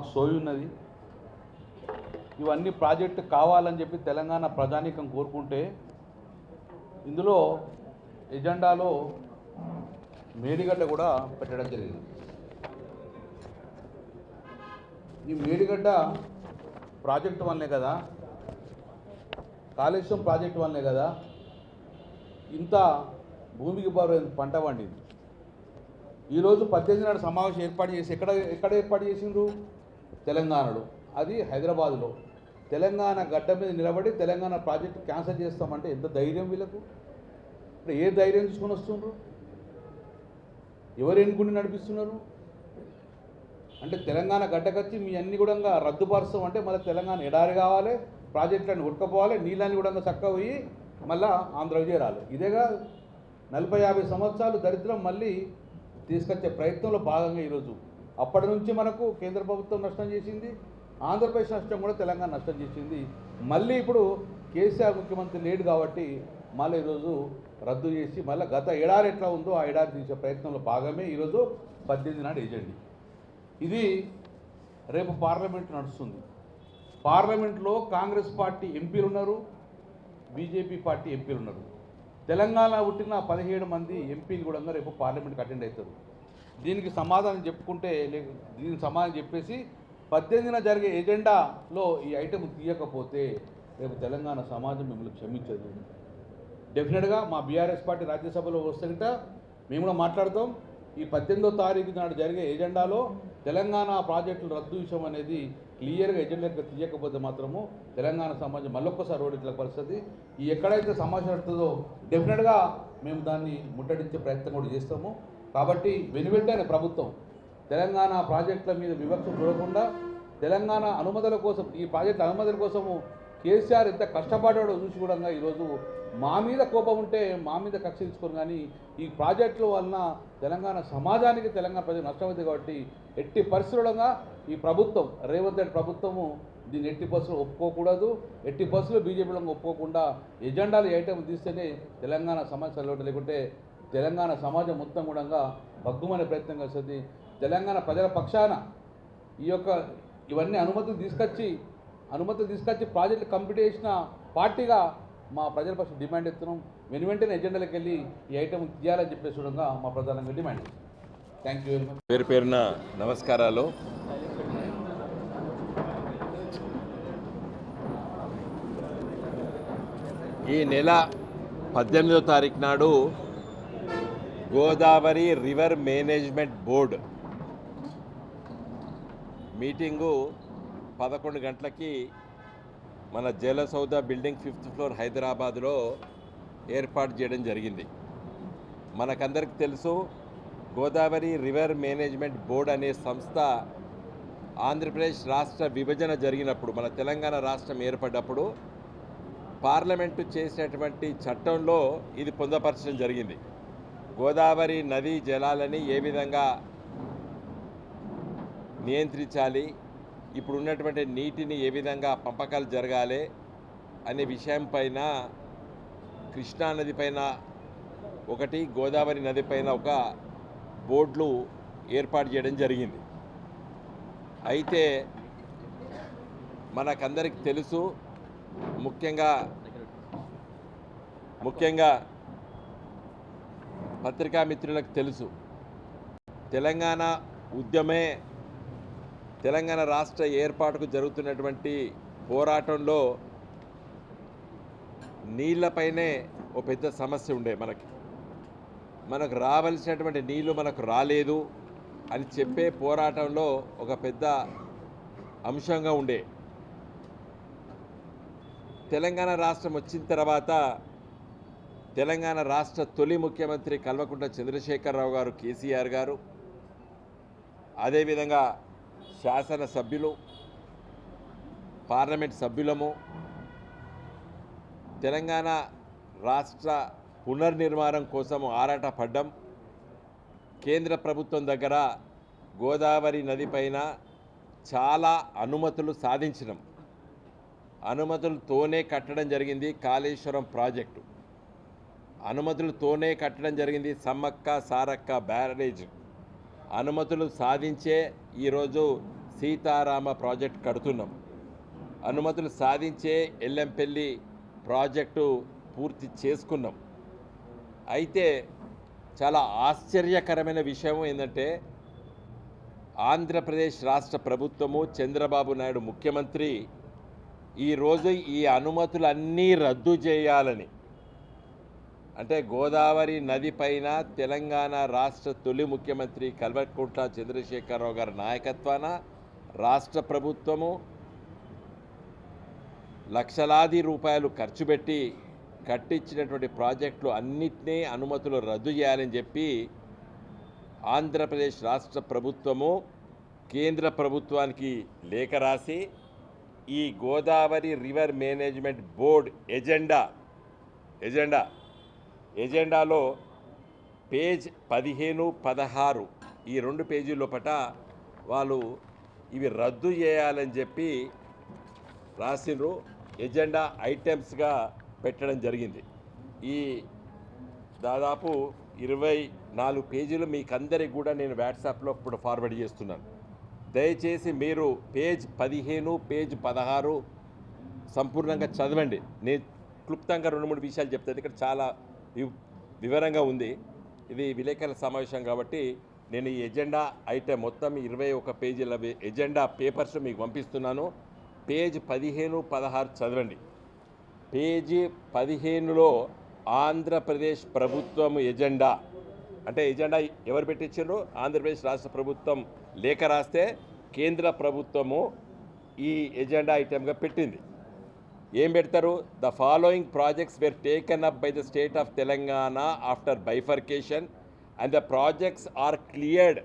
మాకు సోయి ఉన్నది. ఇవన్నీ ప్రాజెక్టు కావాలని చెప్పి తెలంగాణ ప్రజానీకం కోరుకుంటే ఇందులో ఎజెండాలో మేడిగడ్డ కూడా పెట్టడం జరిగింది. ఈ మేడిగడ్డ ప్రాజెక్టు వల్లే కదా, కాళేశ్వరం ప్రాజెక్టు వల్లే కదా ఇంత భూమికి బరువు పంట పండింది. ఈరోజు 18 నాడు సమావేశం ఏర్పాటు చేసి ఎక్కడ ఏర్పాటు చేసిండ్రు? తెలంగాణలో, అది హైదరాబాదులో. తెలంగాణ గడ్డ మీద నిలబడి తెలంగాణ ప్రాజెక్టు క్యాన్సిల్ చేస్తామంటే ఎంత ధైర్యం వీళ్ళకు? ఇప్పుడు ఏ ధైర్యం తీసుకొని వస్తుండ్రు? ఎవరు ఎన్నుకుని నడిపిస్తున్నారు? అంటే తెలంగాణ గడ్డకొచ్చి మీ అన్ని కూడా రద్దుపరుస్తాం అంటే మళ్ళీ తెలంగాణ ఎడారి కావాలి, ప్రాజెక్టులను ఉడకపోవాలి, నీళ్ళని కూడా చక్కగా పోయి మళ్ళీ ఆంధ్ర చేరాలి. ఇదేగా 40-50 సంవత్సరాలు దరిద్రం మళ్ళీ తీసుకొచ్చే ప్రయత్నంలో భాగంగా ఈరోజు అప్పటి నుంచి మనకు కేంద్ర ప్రభుత్వం నష్టం చేసింది, ఆంధ్రప్రదేశ్ నష్టం కూడా తెలంగాణ నష్టం చేసింది. మళ్ళీ ఇప్పుడు కేసీఆర్ ముఖ్యమంత్రి లేడు కాబట్టి మళ్ళీ ఈరోజు రద్దు చేసి మళ్ళీ గత ఏడాది ఎట్లా ఉందో ఆ ఏడాది తీసే ప్రయత్నంలో భాగమే ఈరోజు 18 నాడు ఏజెండా. ఇది రేపు పార్లమెంట్ నడుస్తుంది. పార్లమెంట్లో కాంగ్రెస్ పార్టీ ఎంపీలు ఉన్నారు, బీజేపీ పార్టీ ఎంపీలు ఉన్నారు. తెలంగాణ పుట్టిన 17 మంది ఎంపీలు కూడా రేపు పార్లమెంట్కి అటెండ్ అవుతారు. దీనికి సమాధానం చెప్పుకుంటే దీనికి సమాధానం చెప్పేసి 18న జరిగే ఎజెండాలో ఈ ఐటెం తీయకపోతే రేపు తెలంగాణ సమాజం మిమ్మల్ని క్షమించదు. డెఫినెట్గా మా బీఆర్ఎస్ పార్టీ రాజ్యసభలో వస్తే మేము కూడా మాట్లాడతాం. ఈ 18వ తారీఖు నాడు జరిగే ఎజెండాలో తెలంగాణ ప్రాజెక్టులు రద్దు విషయం అనేది క్లియర్గా ఎజెండాగా తీయకపోతే మాత్రము తెలంగాణ సమాజం మళ్ళొక్కసారి రోడ్డుల పరిస్థితి. ఈ ఎక్కడైతే సమాచారం పడుతుందో డెఫినెట్గా మేము దాన్ని ముట్టడించే ప్రయత్నం కూడా చేస్తాము. కాబట్టి వెనువెంటనే ప్రభుత్వం తెలంగాణ ప్రాజెక్టుల మీద వివక్ష చూడకుండా తెలంగాణ అనుమతుల కోసం, ఈ ప్రాజెక్టు అనుమతుల కోసము కేసీఆర్ ఎంత కష్టపడ్డాడో చూసి కూడా ఈరోజు మా మీద కోపం ఉంటే మా మీద కక్ష తీసుకోరు. కానీ ఈ ప్రాజెక్టుల వలన తెలంగాణ సమాజానికి తెలంగాణ ప్రజలు నష్టమైంది కాబట్టి ఎట్టి పరిస్థితులుగా ఈ ప్రభుత్వం రేవంత్ రెడ్డి ప్రభుత్వము దీన్ని ఎట్టి పరిస్థితులు ఒప్పుకోకూడదు. ఎట్టి పరిస్థితులు బీజేపీలో ఒప్పుకోకుండా ఎజెండాలు ఐటెం తీస్తేనే తెలంగాణ సమాజం లేకుంటే తెలంగాణ సమాజం మొత్తం కూడా భగ్గుమనే ప్రయత్నం చేస్తుంది. తెలంగాణ ప్రజల పక్షాన ఇవన్నీ అనుమతులు తీసుకొచ్చి ప్రాజెక్టులు కంప్లీట్ చేసిన పార్టీగా మా ప్రజల పక్షం డిమాండ్ ఎత్తున్నాం. వెంటనే ఎజెండాలకు వెళ్ళి ఈ ఐటెం తీయాలని చెప్పేసి చూడంగా మా ప్రధానంగా demand. Thank you very much. పేరున నమస్కారాలు. ఈ నెల 18వ తారీఖు నాడు Godavari river management board meeting 11 గంటలకి మన జలసౌధ బిల్డింగ్ 5th ఫ్లోర్ హైదరాబాద్లో ఏర్పాటు చేయడం జరిగింది. మనకందరికి తెలుసు, గోదావరి రివర్ మేనేజ్మెంట్ బోర్డు అనే సంస్థ ఆంధ్రప్రదేశ్ రాష్ట్ర విభజన జరిగినప్పుడు, మన తెలంగాణ రాష్ట్రం ఏర్పడ్డప్పుడు పార్లమెంటు చేసినటువంటి చట్టంలో ఇది పొందుపరచడం జరిగింది. గోదావరి నదీ జలాలని ఏ విధంగా నియంత్రించాలి, ఇప్పుడు ఉన్నటువంటి నీటిని ఏ విధంగా పంపకాలు జరగాలి అనే విషయం పైన, కృష్ణానది పైన ఒకటి, గోదావరి నది పైన ఒక బోర్డులు ఏర్పాటు చేయడం జరిగింది. అయితే మనకందరికి తెలుసు, ముఖ్యంగా పత్రికా మిత్రులకు తెలుసు, తెలంగాణ ఉద్యమే తెలంగాణ రాష్ట్ర ఏర్పాటుకు జరుగుతున్నటువంటి పోరాటంలో నీళ్లపైనే ఒక పెద్ద సమస్య ఉండే. మనకు రావాల్సినటువంటి నీళ్లు మనకు రాలేదు అని చెప్పే పోరాటంలో ఒక పెద్ద అంశంగా ఉండే. తెలంగాణ రాష్ట్రం వచ్చిన తర్వాత తెలంగాణ రాష్ట్ర తొలి ముఖ్యమంత్రి కల్వకుంట్ల చంద్రశేఖరరావు గారు, కేసీఆర్ గారు, అదేవిధంగా శాసనసభ్యులు, పార్లమెంట్ సభ్యులము తెలంగాణ రాష్ట్ర పునర్నిర్మాణం కోసము ఆరాటపడ్డం. కేంద్ర ప్రభుత్వం దగ్గర గోదావరి నది పైన చాలా అనుమతులు సాధించినాం. అనుమతులతోనే కట్టడం జరిగింది కాళేశ్వరం ప్రాజెక్టు, అనుమతులతోనే కట్టడం జరిగింది సమ్మక్క సారక్క బ్యారేజ్, అనుమతులు సాధించే ఈరోజు సీతారామ ప్రాజెక్ట్ కడుతున్నాం. అనుమతులు సాధించే ఎల్లంపల్లి ప్రాజెక్టు పూర్తి చేసుకున్నాం. అయితే చాలా ఆశ్చర్యకరమైన విషయం ఏంటంటే ఆంధ్రప్రదేశ్ రాష్ట్ర ప్రభుత్వము, చంద్రబాబు నాయుడు ముఖ్యమంత్రి ఈరోజు ఈ అనుమతులన్నీ రద్దు చేయాలని, అంటే గోదావరి నది పైన తెలంగాణ రాష్ట్ర తొలి ముఖ్యమంత్రి కల్వకుంట్ల చంద్రశేఖరరావు గారి నాయకత్వాన రాష్ట్ర ప్రభుత్వము లక్షలాది రూపాయలు ఖర్చు పెట్టి కట్టించినటువంటి ప్రాజెక్టులు అన్నిటినీ అనుమతులు రద్దు చేయాలని చెప్పి ఆంధ్రప్రదేశ్ రాష్ట్ర ప్రభుత్వము కేంద్ర ప్రభుత్వానికి లేఖ రాసి ఈ గోదావరి రివర్ మేనేజ్మెంట్ బోర్డ్ ఎజెండాలో పేజ్ 15, 16 ఈ 2 పేజీల లోపట వాళ్ళు ఇవి రద్దు చేయాలని చెప్పి రాసిండ్రు. ఎజెండా ఐటమ్స్గా పెట్టడం జరిగింది. ఈ దాదాపు 24 పేజీలు మీకందరికి కూడా నేను వాట్సాప్లో ఇప్పుడు ఫార్వర్డ్ చేస్తున్నాను. దయచేసి మీరు పేజ్ 15, పేజ్ 16 సంపూర్ణంగా చదవండి. నేను క్లుప్తంగా 2-3 విషయాలు చెప్తాను. ఇక్కడ చాలా వివరంగా ఉంది. ఇది విలేకరుల సమావేశం కాబట్టి నేను ఈ ఎజెండా ఐటెం మొత్తం 21 పేజీల ఎజెండా పేపర్స్ మీకు పంపిస్తున్నాను. పేజ్ 15, 16 చదవండి. పేజీ 15లో ఆంధ్రప్రదేశ్ ప్రభుత్వం ఎజెండా, అంటే ఎజెండా ఎవరు పెట్టించారు? ఆంధ్రప్రదేశ్ రాష్ట్ర ప్రభుత్వం లేఖ రాస్తే కేంద్ర ప్రభుత్వము ఈ ఎజెండా ఐటెంగా పెట్టింది. ఏం పెడతారు? The following projects were taken up by the state of Telangana after bifurcation and the projects are cleared